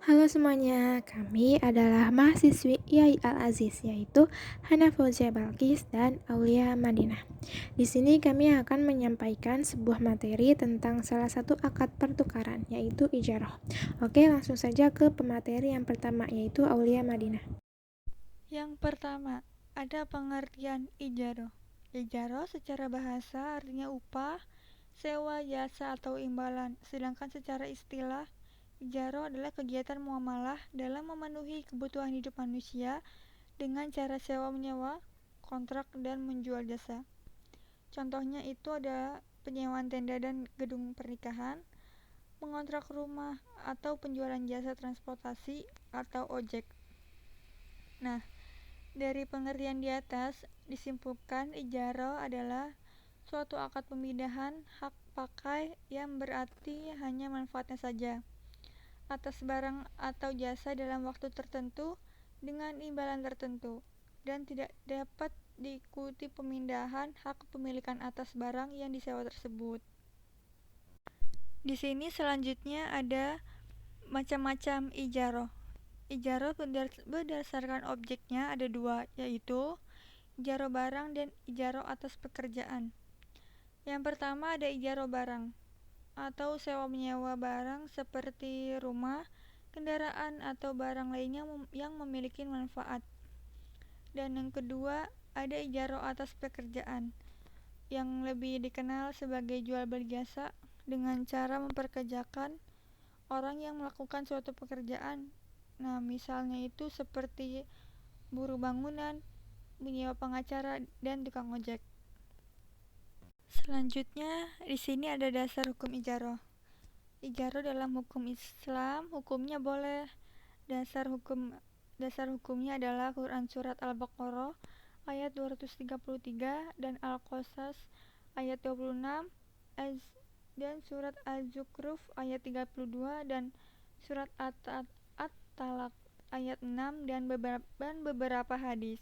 Halo semuanya, kami adalah mahasiswi IAI Al-Aziz, yaitu Hana Fauzia Balkis dan Aulia Madinah. Di sini kami akan menyampaikan sebuah materi tentang salah satu akad pertukaran, yaitu ijarah. Oke, langsung saja ke pemateri yang pertama, yaitu Aulia Madinah. Yang pertama, ada pengertian ijaroh. Ijaroh secara bahasa artinya upah, sewa, jasa, atau imbalan. Sedangkan secara istilah, ijaroh adalah kegiatan muamalah dalam memenuhi kebutuhan hidup manusia dengan cara sewa-menyewa, kontrak, dan menjual jasa. Contohnya itu ada penyewaan tenda dan gedung pernikahan, mengontrak rumah, atau penjualan jasa transportasi atau ojek. Nah, dari pengertian di atas, disimpulkan ijarah adalah suatu akad pemindahan hak pakai yang berarti hanya manfaatnya saja atas barang atau jasa dalam waktu tertentu dengan imbalan tertentu dan tidak dapat diikuti pemindahan hak kepemilikan atas barang yang disewa tersebut. Di sini selanjutnya ada macam-macam ijarah. Ijarah berdasarkan objeknya ada dua, yaitu ijarah barang dan ijarah atas pekerjaan. Yang pertama ada ijarah barang atau sewa-menyewa barang seperti rumah, kendaraan, atau barang lainnya yang memiliki manfaat. Dan yang kedua ada ijarah atas pekerjaan yang lebih dikenal sebagai jual beli jasa dengan cara memperkerjakan orang yang melakukan suatu pekerjaan. Nah, misalnya itu seperti buruh bangunan, menyewa pengacara, dan tukang ojek. Selanjutnya, di sini ada dasar hukum ijarah. Ijarah dalam hukum Islam, hukumnya boleh. Dasar hukumnya adalah Quran surat Al-Baqarah ayat 233 dan Al-Qasas ayat 26 dan surat Az-Zukhruf ayat 32 dan surat At-Talaq ayat 6 dan beberapa hadis.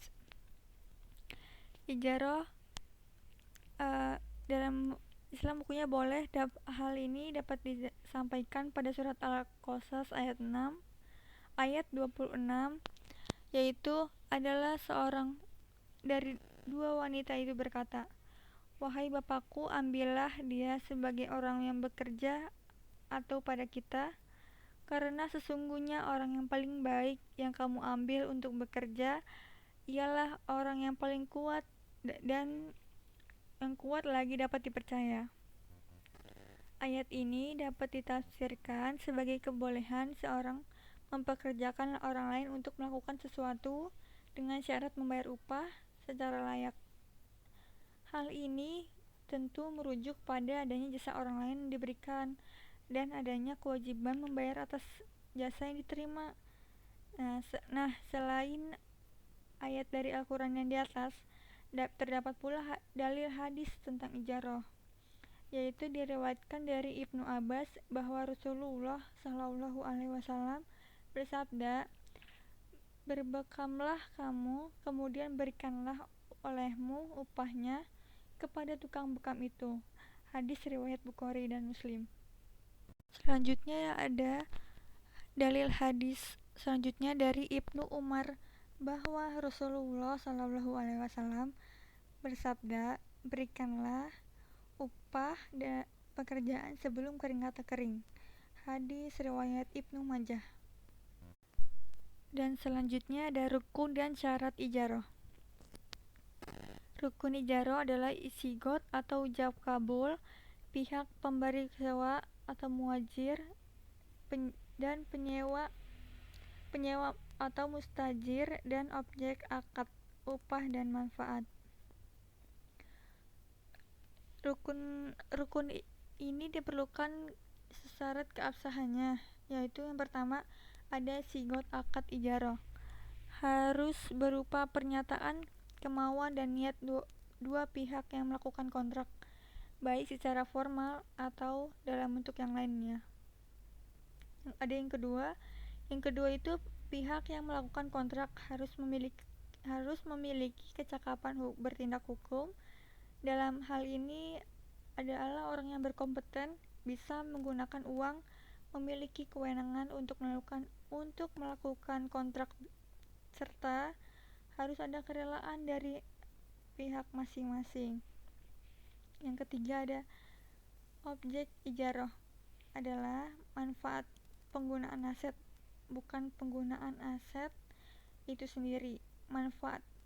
Ijarah dalam Islam hukumnya boleh. Hal ini dapat disampaikan pada surat Al-Qasas ayat 6 ayat 26, yaitu adalah seorang dari dua wanita itu berkata, "Wahai bapakku, ambillah dia sebagai orang yang bekerja atau pada kita, karena sesungguhnya orang yang paling baik yang kamu ambil untuk bekerja ialah orang yang paling kuat dan yang kuat lagi dapat dipercaya." Ayat ini dapat ditafsirkan sebagai kebolehan seorang mempekerjakan orang lain untuk melakukan sesuatu dengan syarat membayar upah secara layak. Hal ini tentu merujuk pada adanya jasa orang lain yang diberikan dan adanya kewajiban membayar atas jasa yang diterima. Nah, selain ayat dari Al-Quran yang di atas, terdapat pula dalil hadis tentang ijarah, yaitu diriwayatkan dari Ibnu Abbas bahwa Rasulullah Shallallahu Alaihi Wasallam bersabda, "Berbekamlah kamu, kemudian berikanlah olehmu upahnya kepada tukang bekam itu." Hadis riwayat Bukhari dan Muslim. Selanjutnya ada dalil hadis selanjutnya dari Ibnu Umar bahwa Rasulullah Shallallahu Alaihi Wasallam bersabda, "Berikanlah upah dan pekerjaan sebelum keringat kering." Hadis riwayat Ibnu Majah. Dan selanjutnya ada rukun dan syarat ijarah. Rukun ijarah adalah isigot atau ujab kabul pihak pemberi sewa atau muajir dan penyewa atau mustajir dan objek akad upah dan manfaat. Rukun ini diperlukan syarat keabsahannya, yaitu yang pertama ada sigot akad ijarah. Harus berupa pernyataan kemauan dan niat dua pihak yang melakukan kontrak, baik secara formal atau dalam bentuk yang lainnya. Ada yang kedua itu pihak yang melakukan kontrak harus memiliki kecakapan bertindak hukum. Dalam hal ini adalah orang yang berkompeten, bisa menggunakan uang memiliki kewenangan untuk melakukan kontrak serta harus ada kerelaan dari pihak masing-masing. Yang ketiga ada objek ijaroh, adalah manfaat penggunaan aset, bukan penggunaan aset itu sendiri.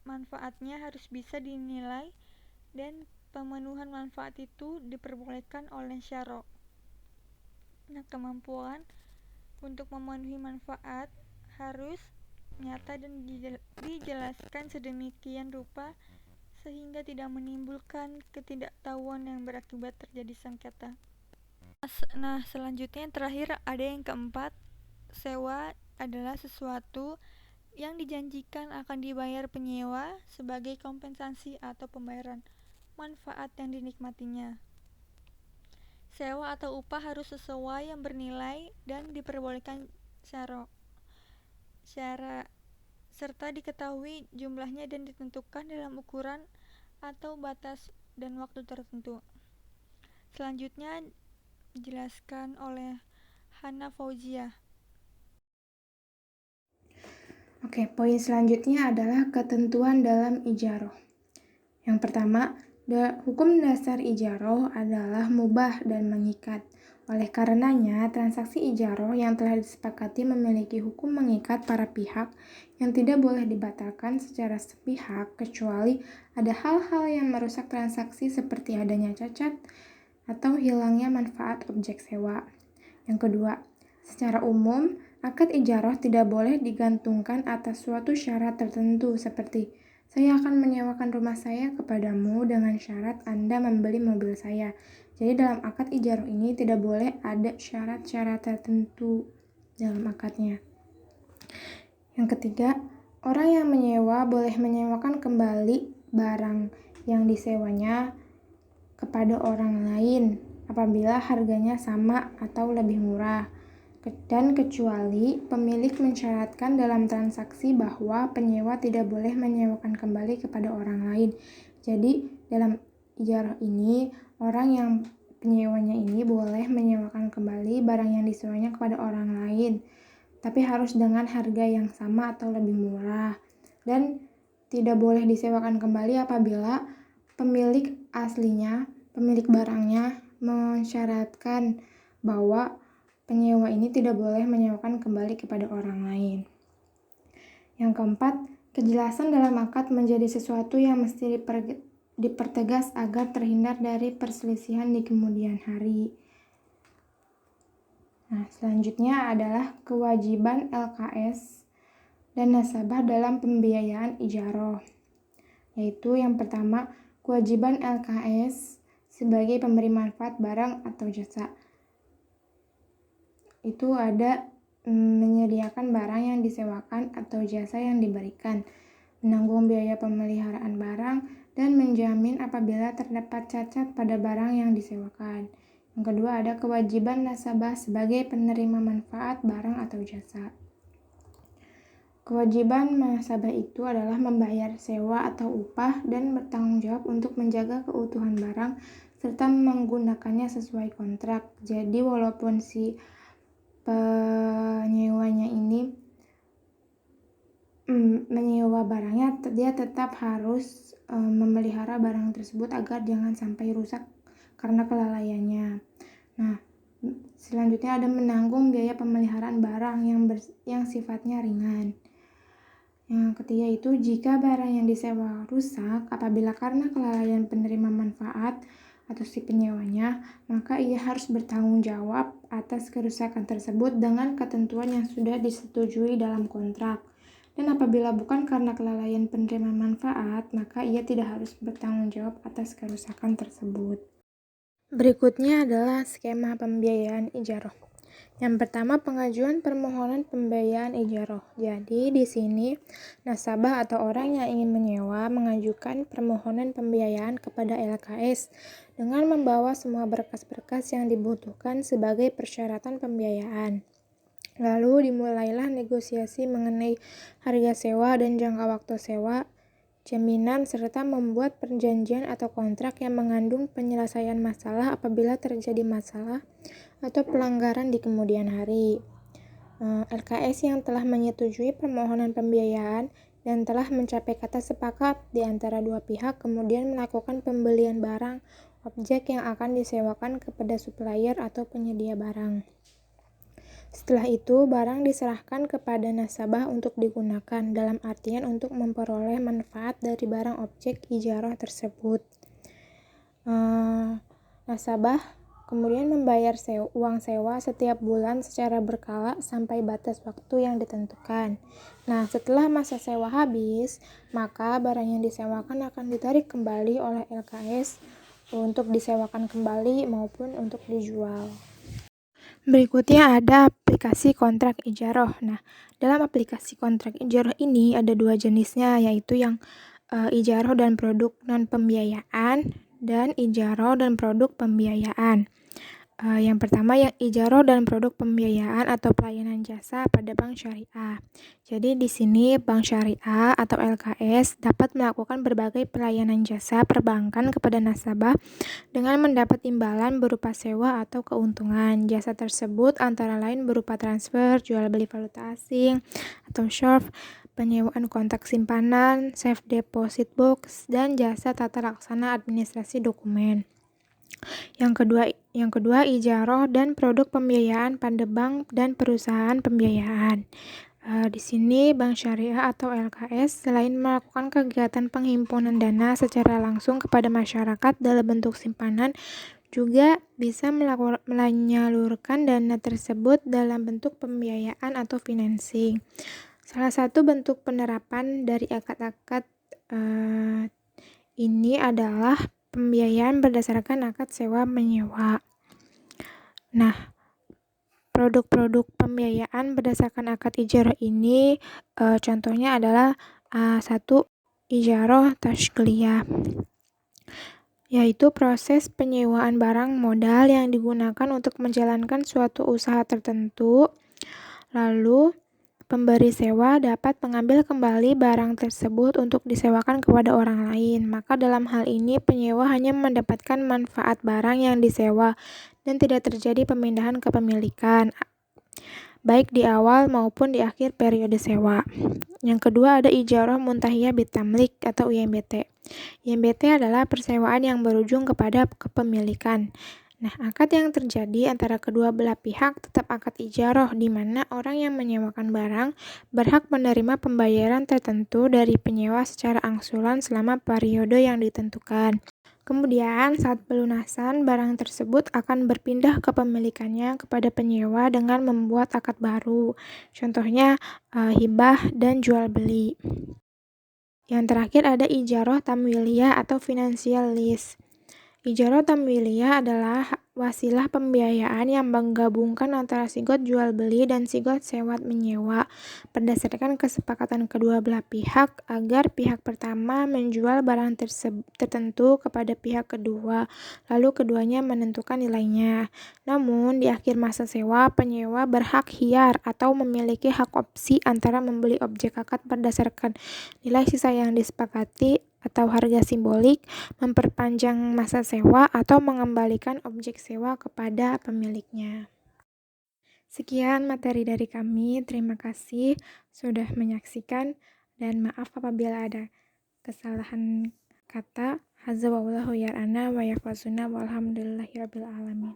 Manfaatnya harus bisa dinilai dan pemenuhan manfaat itu diperbolehkan oleh syara'. Nah, kemampuan untuk memenuhi manfaat harus nyata dan dijelaskan sedemikian rupa sehingga tidak menimbulkan ketidaktahuan yang berakibat terjadi sengketa. Nah, selanjutnya yang terakhir ada yang keempat, sewa adalah sesuatu yang dijanjikan akan dibayar penyewa sebagai kompensasi atau pembayaran manfaat yang dinikmatinya. Sewa atau upah harus sesuai yang bernilai dan diperbolehkan syara' serta diketahui jumlahnya dan ditentukan dalam ukuran atau batas dan waktu tertentu. Selanjutnya dijelaskan oleh Hana Fauziah. Oke, poin selanjutnya adalah ketentuan dalam ijaroh. Yang pertama, hukum dasar ijaroh adalah mubah dan mengikat. Oleh karenanya, transaksi ijaroh yang telah disepakati memiliki hukum mengikat para pihak yang tidak boleh dibatalkan secara sepihak kecuali ada hal-hal yang merusak transaksi seperti adanya cacat atau hilangnya manfaat objek sewa. Yang kedua, secara umum, akad ijaroh tidak boleh digantungkan atas suatu syarat tertentu seperti saya akan menyewakan rumah saya kepadamu dengan syarat Anda membeli mobil saya. Jadi dalam akad ijaroh ini tidak boleh ada syarat-syarat tertentu dalam akadnya. Yang ketiga, orang yang menyewa boleh menyewakan kembali barang yang disewanya kepada orang lain apabila harganya sama atau lebih murah. Dan kecuali pemilik mensyaratkan dalam transaksi bahwa penyewa tidak boleh menyewakan kembali kepada orang lain. Jadi dalam ijarah ini orang yang penyewanya ini boleh menyewakan kembali barang yang disewanya kepada orang lain, tapi harus dengan harga yang sama atau lebih murah, dan tidak boleh disewakan kembali apabila pemilik aslinya, pemilik barangnya mensyaratkan bahwa penyewa ini tidak boleh menyewakan kembali kepada orang lain. Yang keempat, kejelasan dalam akad menjadi sesuatu yang mesti dipertegas agar terhindar dari perselisihan di kemudian hari. Nah, selanjutnya adalah kewajiban LKS dan nasabah dalam pembiayaan ijaroh. Yaitu yang pertama, kewajiban LKS sebagai pemberi manfaat barang atau jasa. Itu ada menyediakan barang yang disewakan atau jasa yang diberikan, menanggung biaya pemeliharaan barang, dan menjamin apabila terdapat cacat pada barang yang disewakan. Yang kedua ada kewajiban nasabah sebagai penerima manfaat barang atau jasa. Kewajiban nasabah itu adalah membayar sewa atau upah dan bertanggung jawab untuk menjaga keutuhan barang serta menggunakannya sesuai kontrak. Jadi walaupun si penyewanya ini menyewa barangnya, dia tetap harus memelihara barang tersebut agar jangan sampai rusak karena kelalaiannya. Nah, selanjutnya ada menanggung biaya pemeliharaan barang yang sifatnya ringan. Yang ketiga itu jika barang yang disewa rusak apabila karena kelalaian penerima manfaat atau si penyewanya, maka ia harus bertanggung jawab atas kerusakan tersebut dengan ketentuan yang sudah disetujui dalam kontrak. Dan apabila bukan karena kelalaian penerima manfaat, maka ia tidak harus bertanggung jawab atas kerusakan tersebut. Berikutnya adalah skema pembiayaan ijaroh. Yang pertama, pengajuan permohonan pembiayaan ijaroh. Jadi di sini nasabah atau orang yang ingin menyewa mengajukan permohonan pembiayaan kepada LKS dengan membawa semua berkas-berkas yang dibutuhkan sebagai persyaratan pembiayaan. Lalu dimulailah negosiasi mengenai harga sewa dan jangka waktu sewa. jaminan, serta membuat perjanjian atau kontrak yang mengandung penyelesaian masalah apabila terjadi masalah atau pelanggaran di kemudian hari. LKS yang telah menyetujui permohonan pembiayaan dan telah mencapai kata sepakat di antara dua pihak kemudian melakukan pembelian barang objek yang akan disewakan kepada supplier atau penyedia barang. Setelah itu, barang diserahkan kepada nasabah untuk digunakan, dalam artian untuk memperoleh manfaat dari barang objek ijarah tersebut. Nasabah kemudian membayar uang sewa setiap bulan secara berkala sampai batas waktu yang ditentukan. Nah, setelah masa sewa habis, maka barang yang disewakan akan ditarik kembali oleh LKS untuk disewakan kembali maupun untuk dijual. Berikutnya ada aplikasi kontrak ijarah. Nah, dalam aplikasi kontrak ijarah ini ada dua jenisnya, yaitu yang ijarah dan produk non-pembiayaan dan ijarah dan produk pembiayaan. Yang pertama yang ijarah dan produk pembiayaan atau pelayanan jasa pada bank syariah. Jadi di sini bank syariah atau LKS dapat melakukan berbagai pelayanan jasa perbankan kepada nasabah dengan mendapat imbalan berupa sewa atau keuntungan. Jasa tersebut antara lain berupa transfer, jual beli valuta asing atau short, penyewaan kontak simpanan, safe deposit box, dan jasa tata laksana administrasi dokumen. Yang kedua ijarah dan produk pembiayaan pada bank dan perusahaan pembiayaan. Di sini Bank Syariah atau LKS selain melakukan kegiatan penghimpunan dana secara langsung kepada masyarakat dalam bentuk simpanan, juga bisa menyalurkan dana tersebut dalam bentuk pembiayaan atau financing. Salah satu bentuk penerapan dari akad-akad ini adalah pembiayaan berdasarkan akad sewa menyewa. Nah, produk-produk pembiayaan berdasarkan akad ijarah ini contohnya adalah satu, ijarah tasqliyah, yaitu proses penyewaan barang modal yang digunakan untuk menjalankan suatu usaha tertentu. Lalu pemberi sewa dapat mengambil kembali barang tersebut untuk disewakan kepada orang lain. Maka dalam hal ini penyewa hanya mendapatkan manfaat barang yang disewa dan tidak terjadi pemindahan kepemilikan, baik di awal maupun di akhir periode sewa. Yang kedua ada ijarah muntahiyah bitamlik atau IMBT. IMBT adalah persewaan yang berujung kepada kepemilikan. Nah, akad yang terjadi antara kedua belah pihak tetap akad ijarah, di mana orang yang menyewakan barang berhak menerima pembayaran tertentu dari penyewa secara angsuran selama periode yang ditentukan. Kemudian, saat pelunasan, barang tersebut akan berpindah kepemilikannya kepada penyewa dengan membuat akad baru. Contohnya, hibah dan jual beli. Yang terakhir ada ijarah tamwiliyah atau financial lease. Ijarah tamwiliyah adalah wasilah pembiayaan yang menggabungkan antara sigot jual beli dan sigot sewa menyewa berdasarkan kesepakatan kedua belah pihak agar pihak pertama menjual barang tertentu kepada pihak kedua, lalu keduanya menentukan nilainya. Namun di akhir masa sewa, penyewa berhak khiyar atau memiliki hak opsi antara membeli objek akad berdasarkan nilai sisa yang disepakati atau harga simbolik, memperpanjang masa sewa, atau mengembalikan objek sewa kepada pemiliknya. Sekian materi dari kami, terima kasih sudah menyaksikan dan maaf apabila ada kesalahan kata. Hadza wallahu yar'ana wa yahfazuna walhamdulillahirabbil alamin.